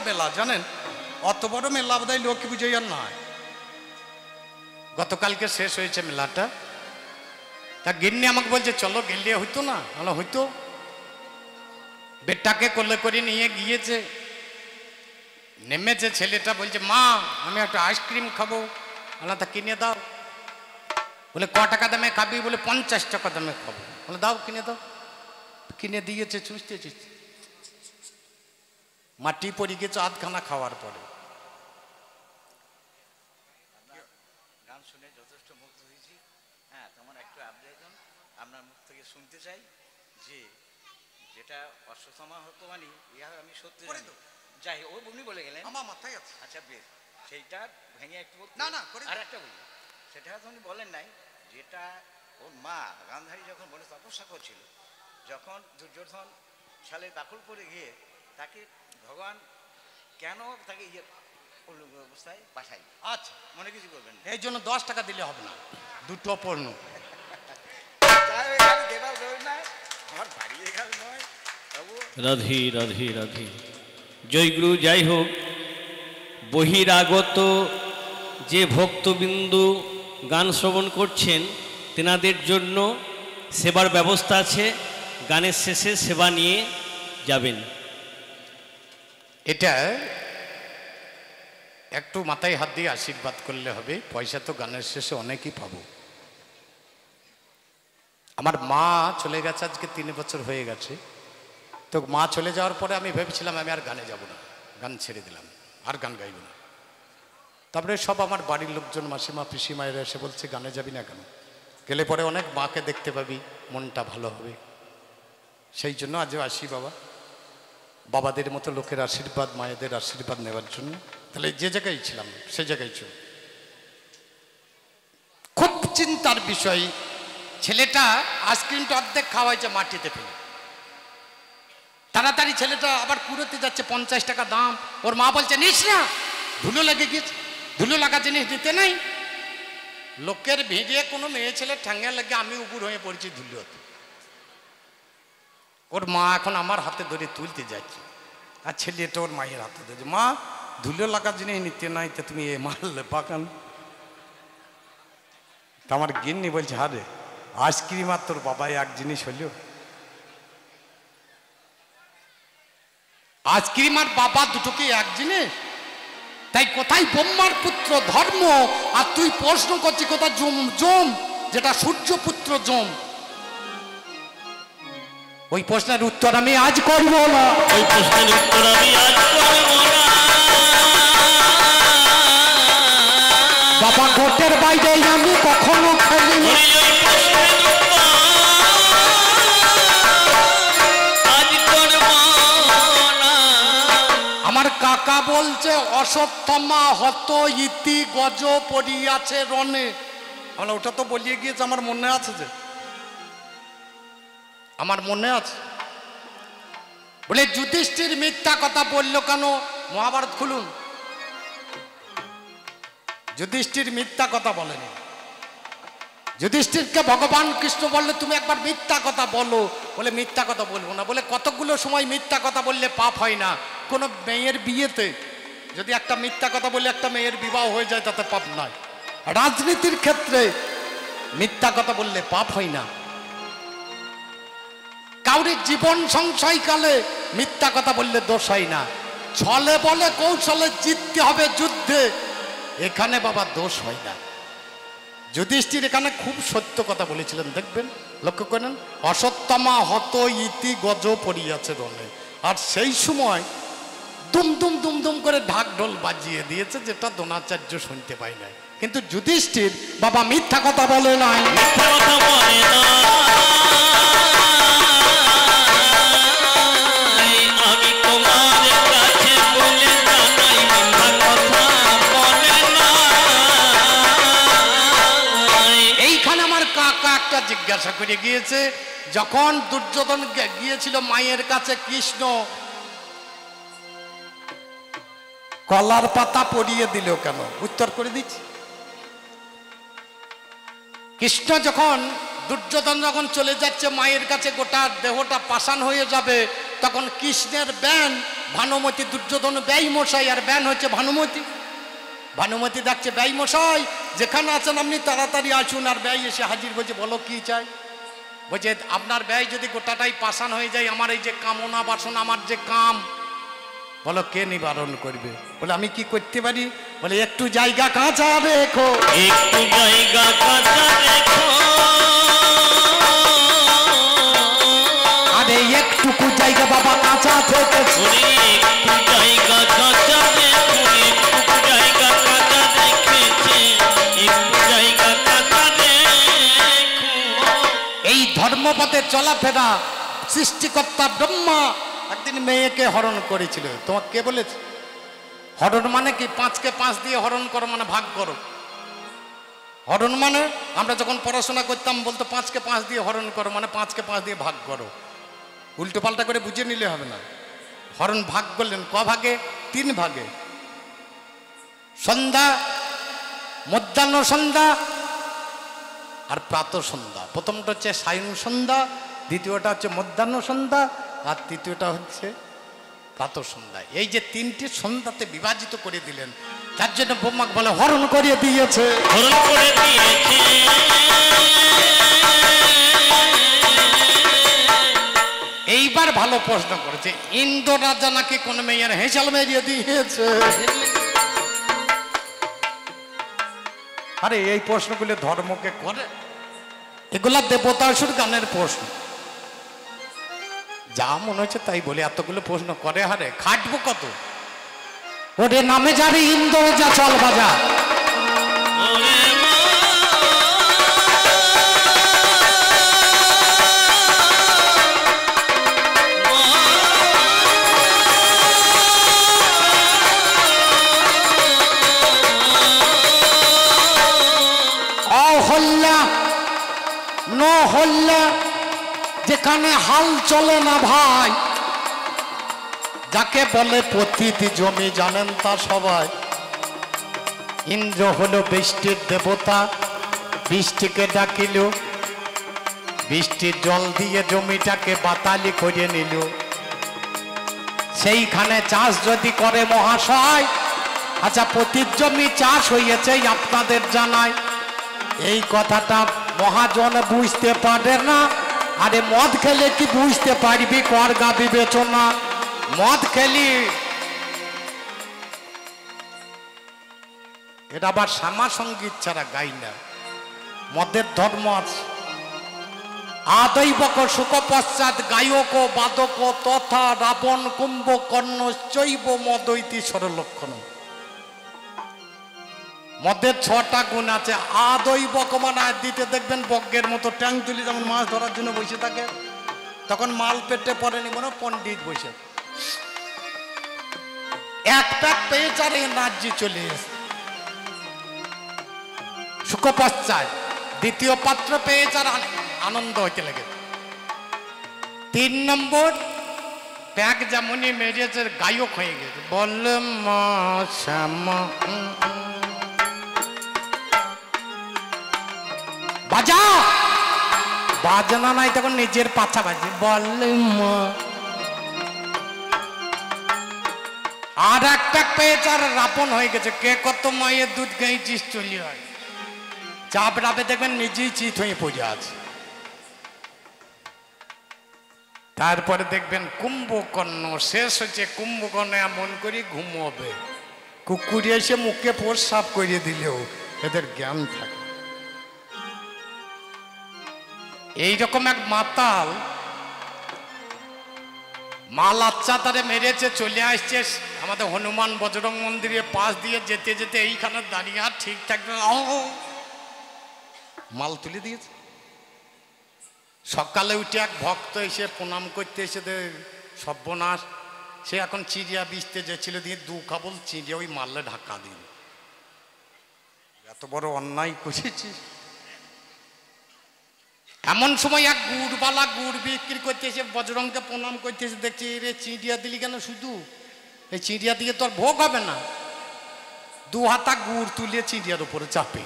মেলা জানেন, অত বড় মেলা বোধহয় লক্ষ্মী পুজোয় আর নয়। গতকালকে শেষ হয়েছে মেলাটা। তা গিন্নি আমাকে বলছে চলো গেলে হইতো না, হইতো। বেটাকে কোলে করে নিয়ে গিয়েছে, নেমেছে, ছেলেটা বলছে মা আমি একটা আইসক্রিম খাবো। তা কিনে দাও। বলে ক টাকা দামে খাবি? বলে 50 টাকা দামে খাবো। বলে দাও কিনে দাও। কিনে দিয়েছে, চুষতে চুষতে মাটি পড়ে গেছে আধখানা খাওয়ার পরে। গান শুনে যথেষ্ট মুগ্ধ হয়েছি। হ্যাঁ, তোমার একটু আবেদন আপনার মুখ থেকে শুনতে চাই যে যেটা অশ্বত্থামা হতো মানে ইহা আমি সত্যি জানি। যাই ও উনি বলে গেলেন, আমার মাথায় আছে। আচ্ছা বেশ, সেইটা ভেঙে একটু না না আর একটা বলি, সেটা হয়তো উনি বলেন নাই, যেটা ওর মা গান্ধারী যখন বনে তপস্যা করছিল, যখন দুর্যোধন সালে দাখল করে গিয়ে তাকে ভগবান কেন তাকে অবস্থায় পাঠাই। আচ্ছা, মনে কিছু করবেন এই জন্য 10 টাকা দিলে হবে না, দুটো পণ্য। রাধে রাধে রাধে। জয়গুরু। যাই হোক, বহিরাগত যে ভক্তবিন্দু গান শ্রবণ করছেন তেনাদের জন্য সেবার ব্যবস্থা আছে। গানের শেষে সেবা নিয়ে যাবেন। এটা একটু মাথায় হাত দিয়ে আশীর্বাদ করলে হবে। পয়সা তো গানের শেষে অনেকই পাবো। আমার মা চলে গেছে, আজকে 3 বছর হয়ে গেছে। তো মা চলে যাওয়ার পরে আমি ভেবেছিলাম আমি আর গানে যাব না, গান ছেড়ে দিলাম, আর গান গাইব না। তারপরে সব আমার বাড়ির লোকজন, মাসিমা পিসিমায়েরা এসে বলছে গানে যাবি না কেন? গেলে পরে অনেক মাকে দেখতে পাবি, মনটা ভালো হবে। সেই জন্য আজও আসি বাবা, বাবাদের মতো লোকের আশীর্বাদ, মায়েদের আশীর্বাদ নেওয়ার জন্য। তাহলে যে জায়গায় ছিলাম সে জায়গায় চল। খুব চিন্তার বিষয়, ছেলেটা আইসক্রিমটা অর্ধেক খাওয়াইছে মাটিতে ফেলে। তাড়াতাড়ি ছেলেটা আবার কুড়োতে যাচ্ছে, 50 টাকা দাম। ওর মা বলছে নিস না, ধুলো লেগে গেছে, ধুলো লাগা জিনিস দিতে নাই। লোকের ভিড়ে কোনো মেয়ে ছেলে ঠ্যাঙ্গা লেগে আমি উপর হয়ে পড়েছি ধুলোতে। ওর মা এখন আমার হাতে ধরে তুলতে যাচ্ছে, আর ছেলেটা ওর মায়ের হাতে ধরেছে। মা ধুলো লাগা জিনিস নিতে নাই, তো তুমি এ মারলে পাকান। তা আমার গিন্নি বলছে হারে আইসক্রিম আর তোর বাবা এক জিনিস হইল? আইসক্রিম আর বাবা দুটোকে এক জিনিস? তাই কোথায় ব্রহ্মার পুত্র ধর্ম, আর তুই প্রশ্ন করছিস কোথায় যম, যেটা সূর্যপুত্র যম। ওই প্রশ্নের উত্তর আমি আজ করবো না, ওই প্রশ্নের উত্তর আমি আজ করব না। বাবা কোর্টের বাইরে আমি কখনো খেলিনি। আমার কাকা বলছে অশ্বত্থামা হত ইতি গজ পড়িয়াছে রণে। আমরা ওটা তো বলিয়ে গিয়েছে, আমার মনে আছে, যে আমার মনে আছে। বলে যুধিষ্ঠির মিথ্যা কথা বললো কেন? মহাভারত খুলুন, যুধিষ্ঠির মিথ্যা কথা বলেনি। যুধিষ্ঠিরকে ভগবান কৃষ্ণ বললে তুমি একবার মিথ্যা কথা বলো। বলে মিথ্যা কথা বলবো না। বলে কতগুলো সময় মিথ্যা কথা বললে পাপ হয় না? কোনো মেয়ের বিয়েতে যদি একটা মিথ্যা কথা বলে একটা মেয়ের বিবাহ হয়ে যায় তাতে পাপ নয়। রাজনীতির ক্ষেত্রে মিথ্যা কথা বললে পাপ হয় না। কাউরির জীবন সংশয়কালে মিথ্যা কথা বললে দোষ হয় না। ছলে বলে কৌশলে জিততে হবে যুদ্ধে, এখানে বাবা দোষ হয় না। যুধিষ্ঠির এখানে খুব সত্য কথা বলেছিলেন, দেখবেন, লক্ষ্য করেন। অশ্বত্থামা হত ইতি গজ পড়িয়াছে রণে। আর সেই সময় দুম দুম দুম দুম করে ঢাক ঢোল বাজিয়ে দিয়েছে, যেটা দ্রোণাচার্য শুনতে পাই নাই। কিন্তু যুধিষ্ঠির বাবা মিথ্যা কথা বলে নাই, মিথ্যা কথা বলে না। জিজ্ঞাসা করে গিয়েছে, যখন দুর্যোধন গিয়েছিল মায়ের কাছে, কৃষ্ণ কলার পাতা পরিয়ে দিল কেন? উত্তর করে দিচ্ছি। কৃষ্ণ যখন দুর্যোধন যখন চলে যাচ্ছে মায়ের কাছে, গোটা দেহটা পাষাণ হয়ে যাবে, তখন কৃষ্ণের ব্যান ভানুমতি দুর্যোধন ব্যয় মশাই, আর ব্যান হচ্ছে ভানুমতি। ভানুমতি ডাকছে ব্যয় মশাই যেখানে আছেন আপনি তাড়াতাড়ি আসুন। আর ব্যয় এসে হাজির, বলছে বলো কি চাই? বলছে আপনার ব্যয় যদি গোটাটাই পাষাণ হয়ে যায়, আমার এই যে কামনা বাসনা, আমার যে কাম, বলো কে নিবারণ করবে? বলে আমি কি করতে পারি? বলে একটু জায়গা কাঁচা রেখো, একটু জায়গা কাঁচা রেখো, আরে একটুকু জায়গা বাবা কাঁচা থেকে, একটু জায়গা কাঁচা রেখো, একটু জায়গা কাঁচা রেখেছে, একটু জায়গা কাঁচা রেখো। এই ধর্মপথে চলাফেরা সৃষ্টিকর্তা ব্রহ্মা একদিন মেয়েকে হরণ করেছিল। তোমাকে কে বলেছে? হরণ মানে কি? 5কে 5 দিয়ে হরণ করো মানে ভাগ করো। হরণ মানে আমরা যখন পড়াশোনা করতাম বলতো 5কে 5 দিয়ে হরণ করো, মানে 5কে 5 দিয়ে ভাগ করো। উল্টো পাল্টা করে বুঝে নিলে হবে না। হরণ ভাগ করলেন ক ভাগে? 3 ভাগে। সন্ধ্যা, মধ্যাহ্ন সন্ধ্যা আর প্রাত সন্ধ্যা। প্রথমটা হচ্ছে সায়ন সন্ধ্যা, দ্বিতীয়টা হচ্ছে মধ্যাহ্ন সন্ধ্যা, আর তৃতীয়টা হচ্ছে প্রাত সন্ধ্যা। এই যে 3টি সন্ধ্যাতে বিভাজিত করে দিলেন, তার জন্য ব্রহ্মাকে বলে হরণ করিয়ে দিয়েছে, হরণ করে দিয়েছে। এইবার ভালো প্রশ্ন করেছে, ইন্দ্র রাজা নাকি কোন মেয়ের হেঁচাল মেরিয়ে দিয়েছে? আরে এই প্রশ্নগুলো ধর্মকে করে? এগুলা দেবতাসুর গানের প্রশ্ন। যা মনে হচ্ছে তাই বলে এতগুলো প্রশ্ন করে, হারে খাটবো কত? ওরে নামে যাবি ইন্দ্র যা, চল বাজা। অহল্যা নহল্যা, যেখানে হাল চলে না ভাই, যাকে বলে পতিত জমি জানেন তা সবাই। ইন্দ্র হলো বৃষ্টির দেবতা, বৃষ্টিকে ডাকিল, বৃষ্টির জল দিয়ে জমিটাকে বাতালি করে নিল। সেইখানে চাষ যদি করে মহাশয়, আচ্ছা পতিত জমি চাষ হয়েছে আপনাদের জানায়, এই কথাটা মহাজন বুঝতে পারে না। আরে মদ খেলে কি বুঝতে পারবি? করগা বিবেচনা। মদ খেলি, এটা আবার শ্যামা সঙ্গীত ছাড়া গাই না, মদের ধর্ম আছে। আদৈবক সুখ পশ্চাৎ গায়ক বাদক তথা রাবণ কুম্ভকর্ণ চৈব মদৈতি সরলক্ষণ। মদের 6টা গুণ আছে। আদৈবক মানে দিতে দেখবেন বজ্ঞের মতো ট্যাং তুলি, যেমন মাছ ধরার জন্য বসে থাকে, তখন মাল পেটে পড়েনি মনে পণ্ডিত বসে, এক প্যাক পেয়ে চারে রাজ্যে চলে এসে সুখ পশ্চাৎ, দ্বিতীয় পাত্র পেয়ে চার আনন্দ হইতে লেগে। 3 নম্বর প্যাক যেমনই মেরেছে গায়ক হয়ে গেছে, বললে মা শ্যামা বাজা, বাজনা নাই তখন নিজের পাছা বাজে, বললে মা। আর একটা পেয়েছে আর রাপন হয়ে গেছে, কে কত মায়ের দুধ গাইছিস চলি হয়, চাপ রাবে দেখবেন নিজেই চিত হয়ে পড়ে আছে। তারপরে দেখবেন কুম্ভকর্ণ শেষ হচ্ছে, কুম্ভকর্ণ এমন করে ঘুমোবে, কুকুর এসে মুখে প্রস্রাব করিয়ে দিলেও এদের জ্ঞান থাকে। এইরকম এক মাতাল মাল আচ্ছা তারে মেরেছে, চলে আসছে আমাদের হনুমান বজরং মন্দিরের পাশ দিয়ে যেতে যেতে এইখানে দাঁড়িয়ে আর ঠিক থাকবে, মাল তুলে দিয়েছে। সকালে উঠে এক ভক্ত এসে প্রণাম করতে এসে সর্বনাশ, সে এখন চিড়িয়া বিচতে যেছিল, দিয়ে 2 কাবল চিড়িয়া ওই মারলে ঢাকা দিল। এত বড় অন্যায় করেছিস। এমন সময় এক গুড়বালা গুড় বিক্রি করতে এসে বজরংকে প্রণাম করতে এসে দেখছি, রে চিড়িয়া দিলি কেন? শুধু এই চিড়িয়া দিয়ে তোর ভোগ হবে না। 2 হাতা গুড় তুলে চিড়িয়ার উপরে চাপে।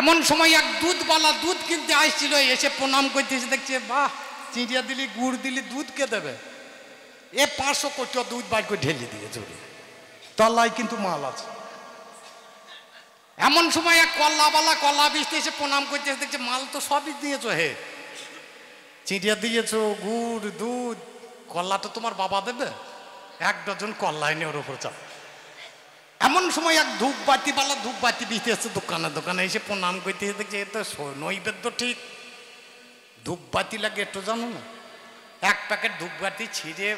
এমন সময় এক দুধবালা দুধ কিনতে আসছিল, এসে প্রণাম করতে এসে দেখছে, বাহ চিড়িয়া দিলি গুড় দিলি, দুধ কে দেবে? এ 500 কোটি দুধ বাইর করে ঢেলে দিয়ে জোরে, তলায় কিন্তু মাল আছে। এমন সময় এক কল্লাওয়ালা কলা বেচতে এসে প্রণাম করতে এসে দেখছে মাল তো সবই দিয়েছো, হে চিঁড়িয়া দিয়েছো, গুড়, দুধ, কল্লা তো তোমার বাবা দেবে, 1 ডজন কল্লা এনে ওর উপর চাপ। এমন সময় এক ধূপবাতিওয়ালা ধূপবাতি বেচতে এসছে দোকানে এসে প্রণাম করতে এসে দেখছে এ তো নৈবেদ্য ঠিক, ধূপবাতি লাগে একটু জানো না? 1 প্যাকেট ধূপবাতি ছিঁড়ে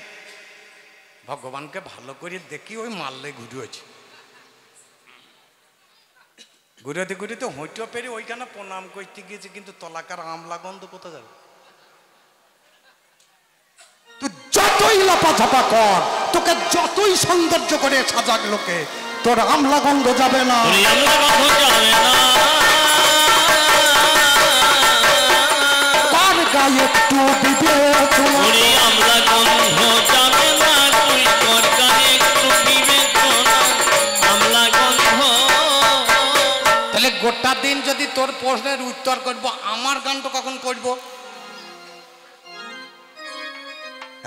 ভগবানকে ভালো করে দেখি ওই মাল্লে ঘুরিয়েছে, ঘুরাতে ঘুরিতে হইতেও পেরে ওইখানে প্রণাম করতে গিয়েছে, কিন্তু তলাকার আমলা গন্ধ কোথা যাবে? তুই যতই লাফাঝাপা কর, তোকে যতই সৌন্দর্য করে সাজাক লোকে, তোর আমলা গন্ধ যাবে না। কার গায়ে একটু বিবেচনা, আমলা গন্ধ যাবে না, তুই তোর গায়ে একটু বিবেচনা, আমলা গন্ধ। তাহলে গোটা দিন যদি তোর প্রশ্নের উত্তর করব, আমার গানটা কখন করব?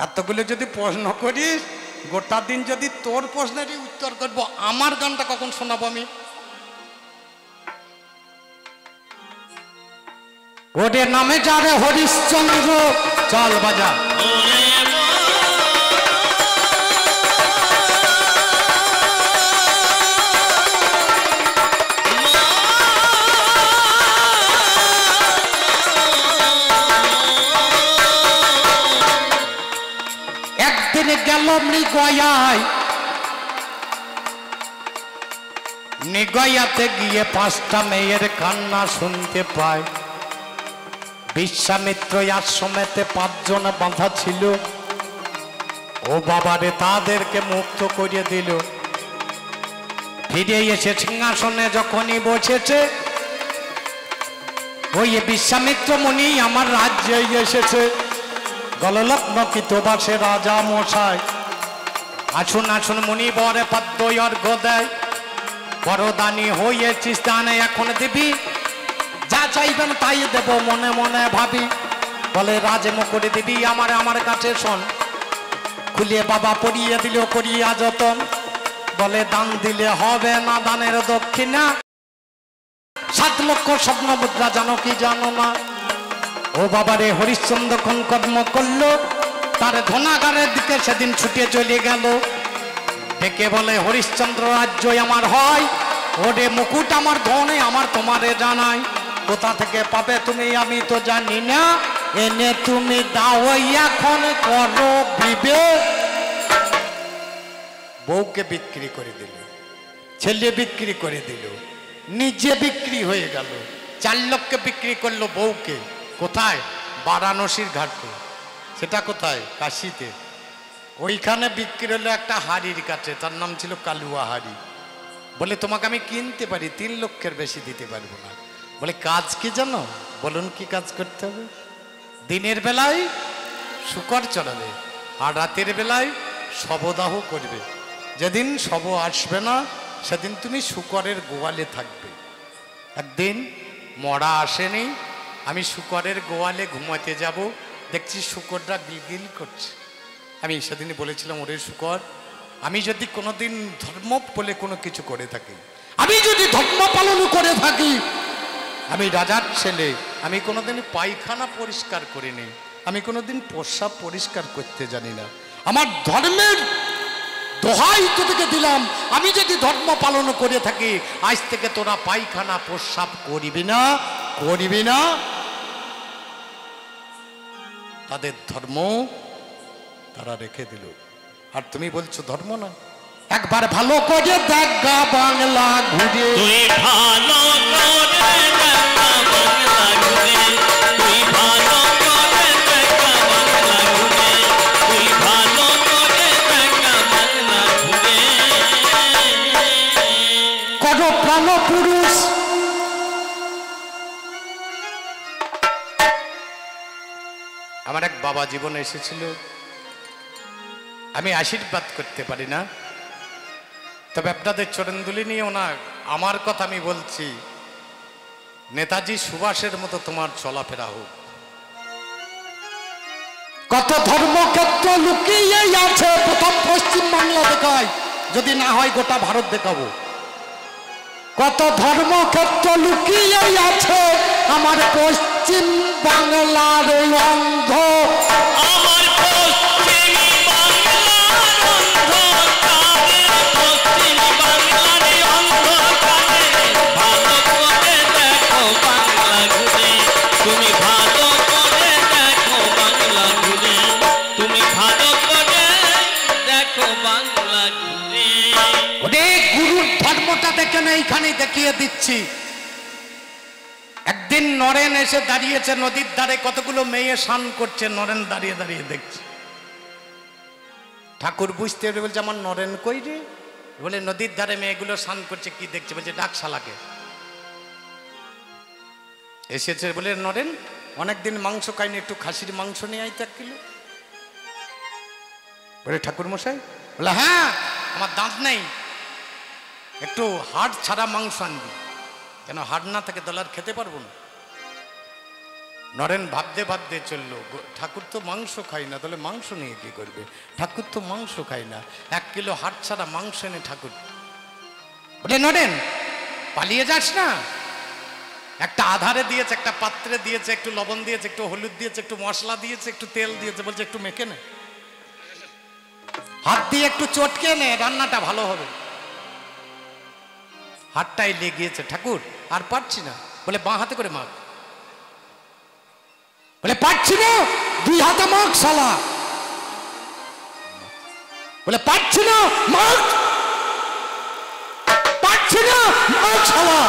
এতগুলো যদি প্রশ্ন করিস, গোটা দিন যদি তোর প্রশ্নেরই উত্তর করব, আমার গানটা কখন শোনাবো আমি? ওরে নামে যারে হরিশ্চন্দ্র, চল বাজা। একদিন গেল মৃগয়ায়, মৃগয়াতে গিয়ে 5টা মেয়ের কান্না শুনতে পায়। বিশ্বামিত্র আশ্রমেতে 5 জন বাঁধা ছিল, ও বাবারে তাদেরকে মুক্ত করে দিল। ফিরে এসে সিংহাসনে যখনই বসেছে, ওই বিশ্বামিত্র মুনি আমার রাজ্যে এসেছে। গললগ্নকিত বাসে রাজা মশাই, আসুন আসুন মুনি বরে পদ্ম অর্ঘ্য দেয়। বরদানি হয়েছিস দানে এখন দিবি, যা চাইবেন তাই দেব মনে মনে ভাবি। বলে রাজে মুকুরি দিবি আমার কাছে শোন, খুলিয়ে বাবা পরিয়ে দিল করিয়া যতন। বলে দান দিলে হবে না দানের দক্ষিণা, 7 লক্ষ স্বর্ণ মুদ্রা জানো কি জানো না? ও বাবারে হরিশ্চন্দ্র কোন কর্ম করলো, তার ধনাগারের দিকে সেদিন ছুটে চলে গেল। ডেকে বলে হরিশ্চন্দ্র রাজ্য আমার হয়, ওরে মুকুট আমার ধনে আমার তোমারে জানাই। কোথা থেকে পাবে তুমি আমি তো জানি না, এনে তুমি দাও এখন করো বিবেক। বউকে বিক্রি করে দিল, ছেলে বিক্রি করে দিল, নিজে বিক্রি হয়ে গেল। 4 লক্ষে বিক্রি করলো বউকে। কোথায়? বারাণসীর ঘাটে। সেটা কোথায়? কাশিতে। ওইখানে বিক্রি হলো একটা হাড়ির কাছে, তার নাম ছিল কালুয়া হাড়ি। বলে তোমাকে আমি কিনতে পারি, 3 লক্ষের বেশি দিতে পারবো না। বলে কাজ কি জানো? বলুন কি কাজ করতে হবে? দিনের বেলায় শুকর চড়াবে, আর রাতের বেলায় শবদাহ করবে। যেদিন শব আসবে না সেদিন তুমি শুকরের গোয়ালে থাকবে। একদিন মরা আসেনি, আমি শুকরের গোয়ালে ঘুমাতে যাব, দেখছি শুকরটা গিলগিল করছে। আমি সেদিনই বলেছিলাম, ওরে শুকর, আমি যদি কোনোদিন ধর্ম বলে কোনো কিছু করে থাকি, আমি যদি ধর্ম পালন করে থাকি, আমি রাজার ছেলে, আমি কোনোদিন পায়খানা পরিষ্কার করিনি, আমি কোনোদিন প্রস্রাব পরিষ্কার করতে জানি না। আমার ধর্মের দোহাই তোদেরকে দিলাম, আমি যদি ধর্ম পালন করে থাকি, আজ থেকে তোরা পায়খানা প্রস্রাব করবি না, করবি না। তাদের ধর্ম তারা রেখে দিল, আর তুমি বলছো ধর্ম না। একবার ভালো করে দেখ গা বাংলা ঘুরে, তুই ভালো করে দেখা বাংলা ঘুরে, তুই ভালো করে দেখা বাংলা ঘুরে, তুই ভালো করে দেখা বাংলা ঘুরে। কত প্রাণ পুরুষ আমার এক বাবা জীবনে এসেছিল, আমি আশীর্বাদ করতে পারি না, তবে আপনাদের চরণধুলি নিয়ে ওনার আমার কথা আমি বলছি, নেতাজি সুভাষের মতো তোমার চলাফেরা হোক। কত ধর্মক্ষেত্র লুকিয়ে আছে। প্রথম পশ্চিম বাংলা দেখায়, যদি না হয় গোটা ভারত দেখাবো। কত ধর্মক্ষেত্র লুকিয়ে আছে আমার পশ্চিম বাংলার অন্ধ। আমার পশ্চিম বাংলার অন্ধকারে, পশ্চিম বাংলার অন্ধকারে, ভালো করে দেখো বাংলা ঘুরে, তুমি ভালো করে দেখো বাংলা ঘুরে, তুমি ভালো করে দেখো বাংলা ঘুরে। ওরে গুরুর ধর্মটা দেখে না, এইখানেই দেখিয়ে দিচ্ছি। একদিন নরেন এসে দাঁড়িয়েছে নদীর ধারে, কতগুলো মেয়ে স্নান করছে, নরেন দাঁড়িয়ে দাঁড়িয়ে দেখছে। ঠাকুর বুঝতে পেরে বলছে, আমার নরেন কই রে? বলে নদীর ধারে মেয়েগুলো স্নান করছে, কি দেখছে? বলছে ডাকশালাকে এসেছে। বলে নরেন অনেকদিন মাংস খাইনি, একটু খাসির মাংস নিয়ে আইতে 1 কিলো। বলে ঠাকুর মশাই? বলে হ্যাঁ, আমার দাঁত নেই, একটু হাড় ছাড়া মাংস আনবি, কেন হাড় না থাকে দলার খেতে পারবো না। নরেন ভাবতে ভাবতে চললো, ঠাকুর তো মাংস খাই না, তাহলে মাংস নিয়ে কি করবে? ঠাকুর তো মাংস খাই না, 1 কিলো হাড় ছাড়া মাংস এনে ঠাকুর। বলে নরেন পালিয়ে যাস না, একটা আধারে দিয়েছে, একটা পাত্রে দিয়েছে, একটু লবণ দিয়েছে, একটু হলুদ দিয়েছে, একটু মশলা দিয়েছে, একটু তেল দিয়েছে, বলছে একটু মেখে নে, হাত দিয়ে একটু চটকে নে, রান্নাটা ভালো হবে। হাতটাই লেগেছে, ঠাকুর আর পারছি না। বলে বাঁ হাতে করে মাখ। বলে পারছি না, 2 হাতে মাখ শালা। বলে পারছি না, মাখ। পারছি না, মাখ শালা।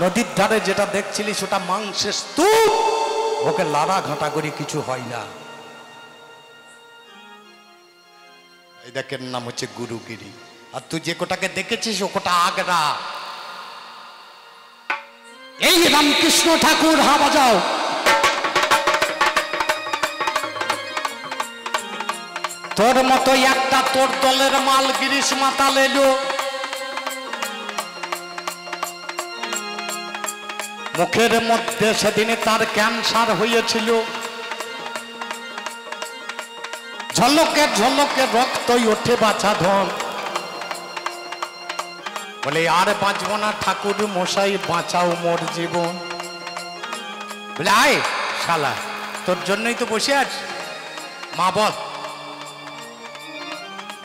নদীর ধারে যেটা দেখছিলি সেটা মাংসের স্তূপ, ওকে লাড়া ঘাটা করে কিছু হয় না। এই দেখের নাম হচ্ছে গুরুগিরি। আর তুই যে কোটাকে দেখেছিস ও কোটা আগরা। এই রামকৃষ্ণ ঠাকুর, হা বাজাও। তোর মতো একটা তোর দলের মাল গিরিশ মাতাল এলো, মুখের মধ্যে সেদিনে তার ক্যান্সার হয়েছিল, ঝলকে ঝলকে রক্তই ওঠে বাছা ধন। বলে আর বাঁচব না ঠাকুর মশাই, বাঁচাও মোর জীবন। বলে আয় শালা, তোর জন্যই তো বসে আছি। মা বল,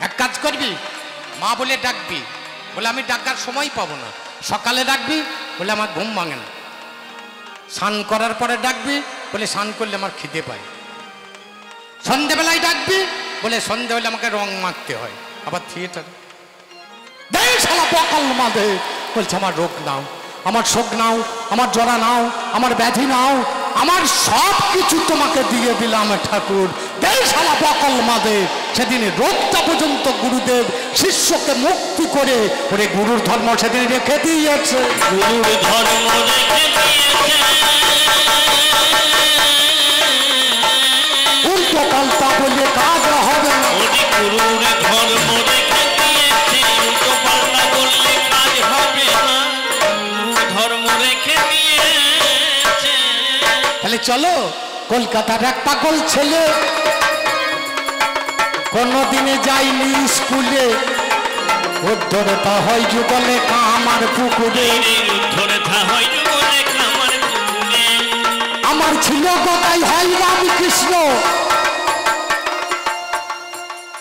এক কাজ করবি, মা বলে ডাকবি। বলে আমি ডাকার সময় পাবো না। সকালে ডাকবি, বলে আমার ঘুম ভাঙে না। স্নান করার পরে ডাকবি, বলে স্নান করলে আমার খিদে পায়। সন্ধ্যেবেলায় ডাকবি, বলে সন্ধ্যে হলে আমাকে রং মাখতে হয়। আবার থিয়েটারে শালা বকাল মাদে বলছে আমার রোগ নাও, আমার শোক নাও, আমার জরা নাও, আমার ব্যাধি নাও, আমার সব কিছু তোমাকে দিয়ে দিলাম ঠাকুর। শালা বকাল মাদে। সেদিন রোগটা পর্যন্ত গুরুদেব শিষ্যকে মুক্তি করে ওরে গুরুর ধর্ম সেদিন রেখে দিয়েছে। গুরুর ধর্ম রেখে দিয়েছে, উল্টো পাল্টা বলে কাজ হবে না। গুরুর ধর্ম রেখে দিয়েছে, উল্টো পাল্টা বললে কাজ হবে না। গুরুর ধর্ম রেখে দিয়েছে। তাহলে চলো, কলকাতার এক পাগল ছেলে, কোনদিনে যাইনি স্কুলে, উদ্ধরতা হয় যুগলে আমার পুকুরে। উদ্ধরতা হয় যুগলে আমার পুকুরে। আমার ছিল গদাই হয় রামকৃষ্ণ,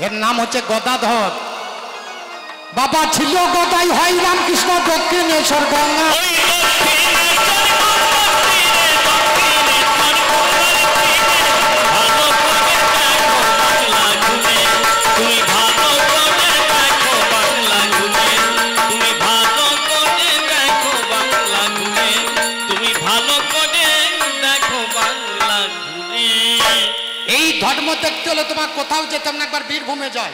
এর নাম হচ্ছে গদাধর। বাবা ছিল গদাই হয় রামকৃষ্ণ, দক্ষিণেশ্বর গঙ্গা। এই ধর্ম দেখতে হলে তোমার কোথাও যেতাম না, একবার বীরভূমে যাই।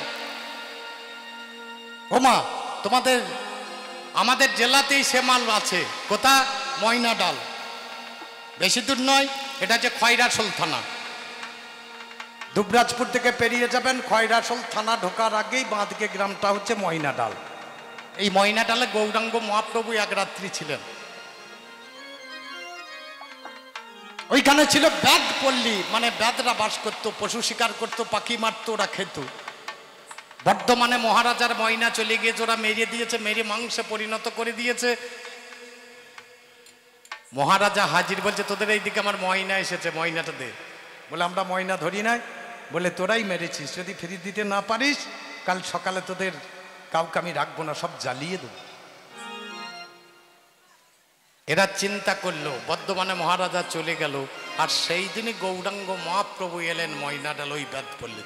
ওমা তোমাদের আমাদের জেলাতেই সে মাল আছে। কোথা? ময়না ডাল, বেশি দূর নয়, এটা হচ্ছে খয়রাসোল থানা। দুবরাজপুর থেকে পেরিয়ে যাবেন, খয়রাসোল থানা ঢোকার আগেই বাঁদিকে গ্রামটা হচ্ছে ময়না ডাল। এই ময়না ডালে গৌরাঙ্গ মহাপ্রভু এক রাত্রি ছিলেন। ওইখানে ছিল ব্যাদ পল্লী, মানে ব্যাদরা বাস করতো, পশু শিকার করতো, পাখি মারতো, ওরা খেত। বর্ধমানে মহারাজার ময়না চলে গিয়েছে, ওরা মেরে দিয়েছে, মেরে মাংসে পরিণত করে দিয়েছে। মহারাজা হাজির, বলছে তোদের এইদিকে আমার ময়না এসেছে, ময়নাটা দে। বলে আমরা ময়না ধরি নাই। বলে তোরাই মেরেছিস, যদি ফিরিয়ে দিতে না পারিস কাল সকালে তোদের কাউকে আমি রাখবো না, সব জ্বালিয়ে দেবো। এরা চিন্তা করলো, বর্ধমানে মহারাজা চলে গেল, আর সেই দিনই গৌরাঙ্গ মহাপ্রভু এলেন ময়নাডাল ওই ব্যাদ পল্লী।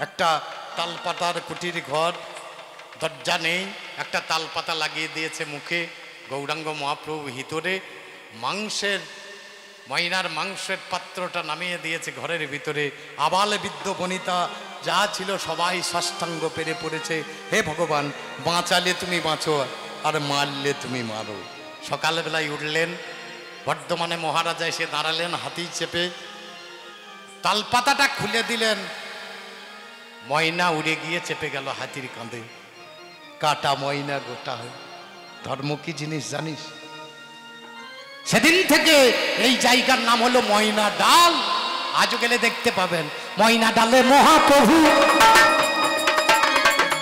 একটা তালপাতার কুটির ঘর, দরজা নেই, একটা তালপাতা লাগিয়ে দিয়েছে মুখে। গৌরাঙ্গ মহাপ্রভু ভিতরে মাংসের, ময়নার মাংসের পাত্রটা নামিয়ে দিয়েছে ঘরের ভিতরে। আবাল বৃদ্ধ বনিতা যা ছিল সবাই সাষ্টাঙ্গ পেরে পড়েছে, হে ভগবান, বাঁচালে তুমি বাঁচো আর মারলে তুমি মারো। সকালবেলায় উঠলেন, বর্ধমানে মহারাজা এসে দাঁড়ালেন হাতি চেপে, তালপাতাটা খুলে দিলেন, ময়না উড়ে গিয়ে চেপে গেল হাতির কাঁধে। কাটা ময়না গোটা হয়। ধর্ম কি জিনিস জানিস? সেদিন থেকে এই জায়গার নাম হলো ময়না ডাল। আজও গেলে দেখতে পাবেন ময়না ডালে মহাপ্রভু,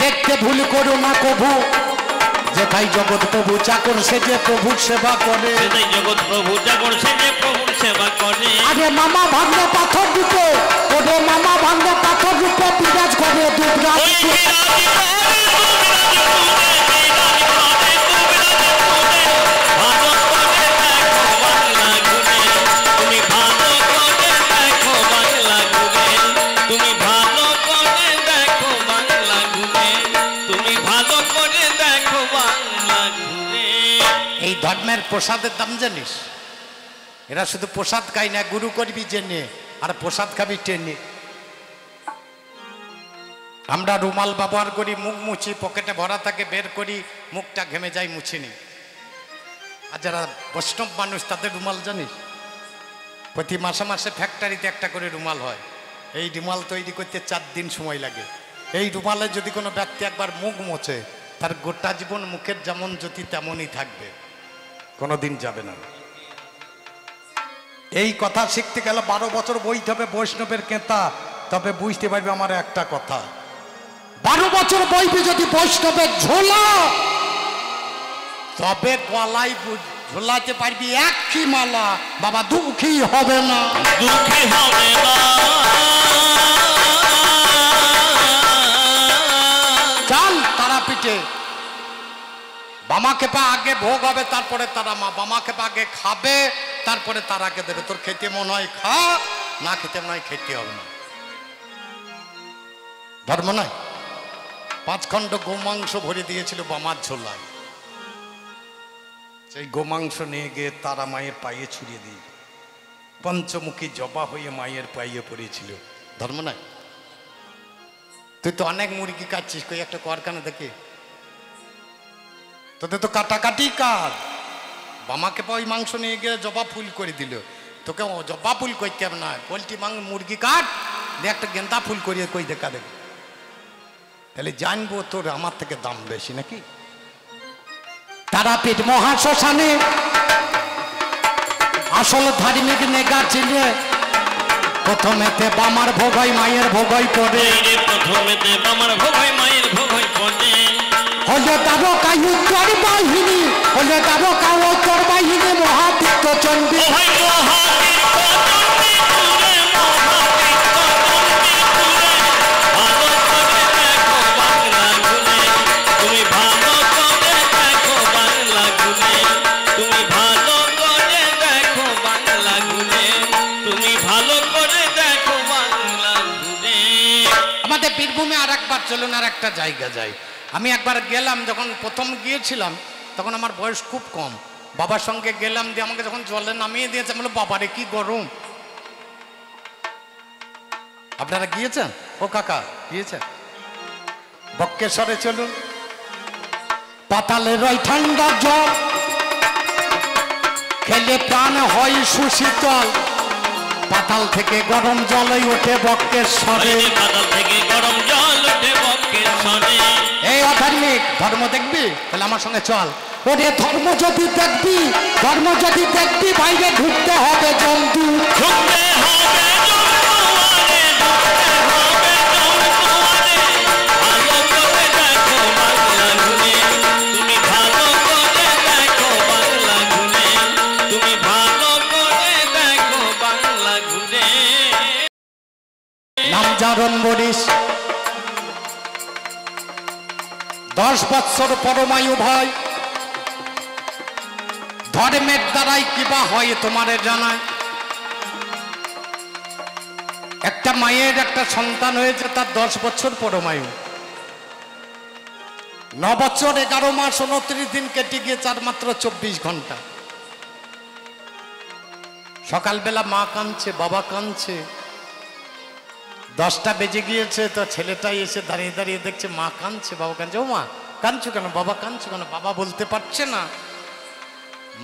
দেখতে ভুল করো না কভু, যেথায় জগৎ প্রভু চাকর সে যে প্রভুর সেবা করে, সেটাই জগৎ প্রভু চাকর সে যে প্রভুর সেবা করে। আরে মামা ভাঙ্গ পাথর রূপে, ওরে মামা ভাঙ্গ পাথর রূপে বিরাজ করে দুবরাজ। এই ধর্মের প্রসাদের দাম জানিস? এরা শুধু প্রসাদ খাই না, গুরু করবি জেনে আর প্রসাদ খাবি টেনে। আমরা রুমাল ব্যবহার করি, মুখ মুছি, পকেটে ভরা থাকে বের করি, মুখটা ঘেমে যায় মুছিনি। আর যারা বৈষ্ণব মানুষ তাদের রুমাল জানিস? প্রতি মাসে মাসে ফ্যাক্টরিতে একটা করে রুমাল হয়। এই রুমাল তৈরি করতে 4 দিন সময় লাগে। এই রুমালে যদি কোনো ব্যক্তি একবার মুখ মোছে, তার গোটা জীবন মুখের যেমন জ্যোতি তেমনই থাকবে, কোনোদিন যাবে না। এই কথা শিখতে গেলে 12 বছর বইতে হবে বৈষ্ণবের কেতা, তবে বুঝতে পারবে আমার একটা কথা। 12 বছর বইবে যদি বৈষ্ণবের ঝোলা, তবে গলায় ঝোলাতে পারবি একই মালা, বাবা দুঃখী হবে না, দুঃখী হবে না। চাল তারাপীঠে বামা খেপা আগে ভোগ হবে, তারপরে তারা মা। বামা খেপা আগে খাবে, তারপরে তারাকে দেবে। তোর খেতে মনে হয় খা, না খেতে মনে হয় খেতে হবে না। ধর্ম নয়। 5 খণ্ড গোমাংস ভরে দিয়েছিল বামার ঝোলায়। সেই গোমাংস নিয়ে গিয়ে তারা মায়ের পায়ে ছুড়িয়ে দিয়ে পঞ্চমুখী জবা হয়ে মায়ের পায়ে পড়েছিল। ধর্ম নয়? তুই তো অনেক মুরগি কাটছিস, কই একটা কারখানা দেখে, তোদের তো কাটাকাটি কাজ। বামাকে ওই মাংস নিয়ে গিয়ে জবা ফুল করে দিল, তোকে জবা ফুল করতে হবে না, পোলট্রি মুরগি কাট দিয়ে একটা গেন্দা ফুল করিয়ে কই দেখা দেবে, তাহলে জানবো তোর আমার থেকে দাম বেশি নাকি। তারাপীঠ মহাশ্মশানে আসল ধার্মিক নেগা চিনে, প্রথমেতে বামার ভোগ হয় মায়ের ভোগ হয় পড়ে, প্রথমেতে বামার ভোগ হয় মায়ের ভোগ হয় পড়ে। হলে তারকা উত্তর বাহিনী, হলে তারকা উত্তর বাহিনী মহাতীর্থ চণ্ডী। আমাদের বীরভূমে আর একবার চলুন, আর একটা জায়গা যাই। আমি একবার গেলাম, যখন প্রথম গিয়েছিলাম তখন আমার বয়স খুব কম, বাবার সঙ্গে গেলাম, দিয়ে আমাকে যখন জলে নামিয়ে দিয়েছে, বললো বাবারে কি গরম। আপনারা গিয়েছেন? ও কাকা গিয়েছেন? বক্রেশ্বরে চলুন, পাতালে রয় ঠান্ডা জল, খেলে প্রাণ হয় সুশীতল, পাতাল থেকে গরম জলই ওঠে বক্রেশ্বরে, পাতাল থেকে গরম জল ওঠে বক্রেশ্বরে। এই অধার্মিক ধর্ম দেখবি? তাহলে আমার সঙ্গে চল। ওরে ধর্ম যদি দেখবি, ধর্ম যদি দেখবি, বাইরে ঢুকতে হবে জন্তু। ঢুকতে হবে জমদুয়ারে, ঢুকতে হবে জমদুয়ারে। ভালো করে দেখো বাংলা ঘুরে, তুমি ভালো করে দেখো বাংলা ঘুরে, তুমি ভালো করে দেখো বাংলা ঘুরে। নাম যার অম্বরীশ, 10 বৎসর পরমায়ু ভয়। ধর্মের দ্বারাই কিবা হয় তোমারে জানায়। একটা মায়ের একটা সন্তান হয়েছে, তার 10 বছর পরমায়ু। 9 বছর 11 মাস 29 দিন কেটে গিয়েছে, আর মাত্র 24 ঘন্টা। সকালবেলা মা কাঁদছে, বাবা কাঁদছে। 10টা বেজে গিয়েছে, তো ছেলেটাই এসে দাঁড়িয়ে দাঁড়িয়ে দেখছে মা কাঁদছে, বাবা কাঁদছে। ও মা, কাঁদছো কেন? বাবা কাঁদছো কেন? বাবা বলতে পারছে না।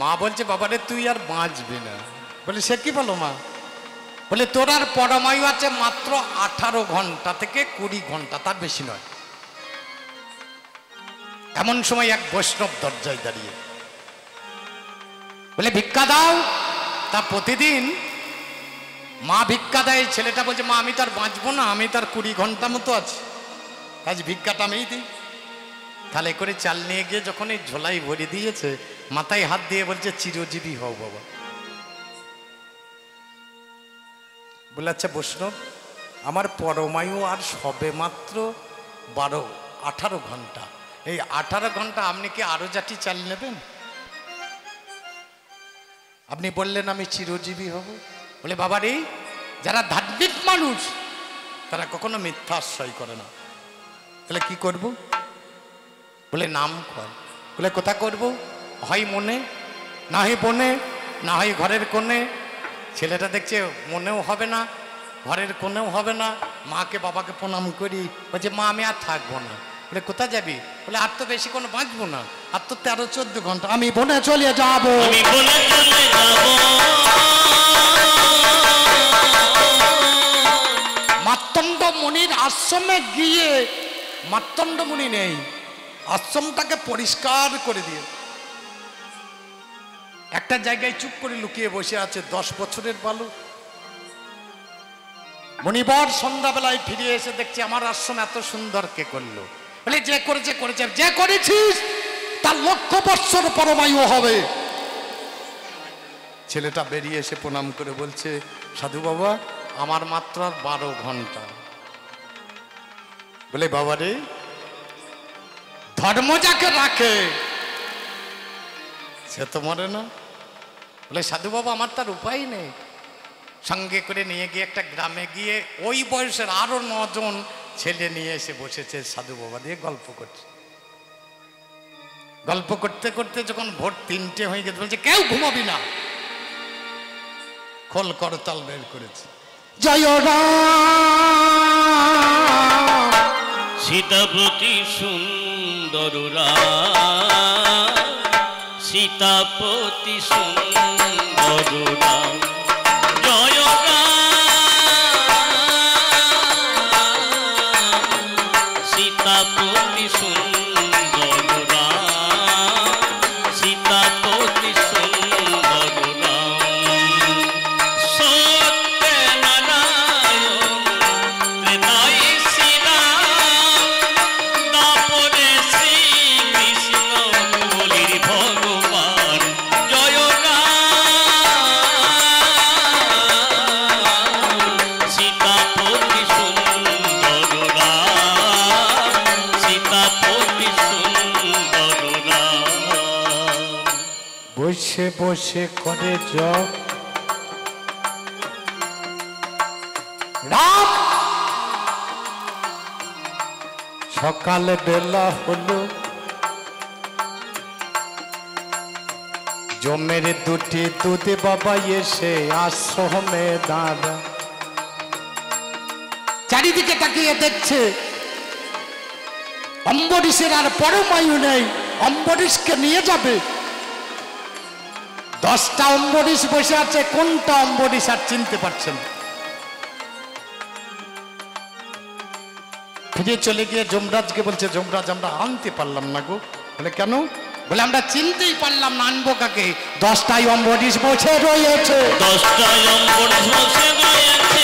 মা বলছে, বাবারে তুই আর বাঁচবি না। বলে, সে কি বলো মা? বলে, তোর আর পরমায়ু আছে মাত্র 18 ঘন্টা থেকে 20 ঘন্টা, তার বেশি নয়। এমন সময় এক বৈষ্ণব দরজায় দাঁড়িয়ে বলে, ভিক্ষা দাও। তা প্রতিদিন মা ভিক্ষা দেয়। ছেলেটা বলছে, মা আমি তার বাঁচবো না, আমি তার 20 ঘন্টা মতো আছি, কাজ ভিক্ষাটা আমিই দিই। তাহলে করে চাল নিয়ে গিয়ে যখন এই ঝোলাই ভরে দিয়েছে, মাথায় হাত দিয়ে বলছে, চিরজীবী হও বাবা। বলে, আচ্ছা বৈষ্ণব, আমার পরমায়ু আর সবে মাত্র 18 ঘন্টা। এই 18 ঘন্টা আপনি কি আরো জাতি চাল নেবেন? আপনি বললেন আমি চিরজীবী হব। বলে, বাবা রে, যারা ধার্মিক মানুষ তারা কখনো মিথ্যা আশ্রয় করে না। তাহলে কি করব? বলে, নাম কর। বলে, কোথা করব? হয় মনে, না হয় বনে, না হয় ঘরের কোণে। ছেলেটা দেখছে মনেও হবে না, ঘরের কোণেও হবে না। মাকে বাবাকে প্রণাম করি। বলছে, মা আমি আর থাকবো না। বলে, কোথায় যাবি? বলে, আর তো বেশি কোনো বাঁচবো না, আর তো 13-14 ঘন্টা, আমি বনে চলে যাবো। আমি বলে চলে যাবো। মার্তণ্ড মুনির আশ্রমে গিয়ে, মার্তণ্ড মুনি নেই, আশ্রমটাকে পরিষ্কার করে দিয়ে একটা জায়গায় চুপ করে লুকিয়ে বসে আছে 10 বছরের বালক। মণিবর সন্ধ্যাবেলায় ফিরে এসে দেখছে আমার আশ্রম এত সুন্দর কে করলো? বলে, যে করেছে করেছে, যে করেছিস তার 1,00,000 বৎসর পরমায়ু হবে। ছেলেটা বেরিয়ে এসে প্রণাম করে বলছে, সাধু বাবা আমার মাত্র আর 12 ঘন্টা। বলে, বাবা রে, ধর্ম যাকে রাখে সে তো মরে না। বলে, সাধু বাবা আমার তার উপায় নেই। সঙ্গে করে নিয়ে গিয়ে একটা গ্রামে গিয়ে ওই বয়সের আরো 9 জন ছেলে নিয়ে এসে বসেছে, সাধু বাবা দিয়ে গল্প করছে। গল্প করতে করতে যখন ভোর 3টে হয়ে গেছে, বলছে, কেউ ঘুমাবি না, খোল করতাল বের করেছে। জয় রাম। সীতাপতি সুন্দর রাম, সীতাপতি সুন্দর রাম, জয় রাম। সীতাপতি সুন্দর রাম, সীতাপতি সুন্দর রাম। সত্যনারায়ণ হৃদয় শ্রীরাম, তারপরে শ্রীকৃষ্ণ বলির ভগবান, জয় রাম। সীতাপতি সুন্দর রাম, সীতাপতি সুন্দর রাম। বসে বসে করে জপ রাম। সকালে বেলা হলো, জমের 2টি দুধ বাবা এসে আশ্রমে দাঁড়া। চারিদিকে তাকিয়ে দেখছে অম্বরীশের আর পরমায়ু নেই, অম্বরীশকে নিয়ে যাবে। 10টা অম্বরীশ বসে আছে, কোনটা অম্বরীশ আর চিনতে পারছেন। ফিরে চলে গিয়ে যমরাজকে বলছে, যমরাজ আমরা আনতে পারলাম না গো। বলে কেন? বলে আমরা চিনতেই পারলাম না, আনবো কাকে? 10টায় অম্বরীশ বসে রয়েছে, 10টায় অম্বরীশ বসে রয়েছে,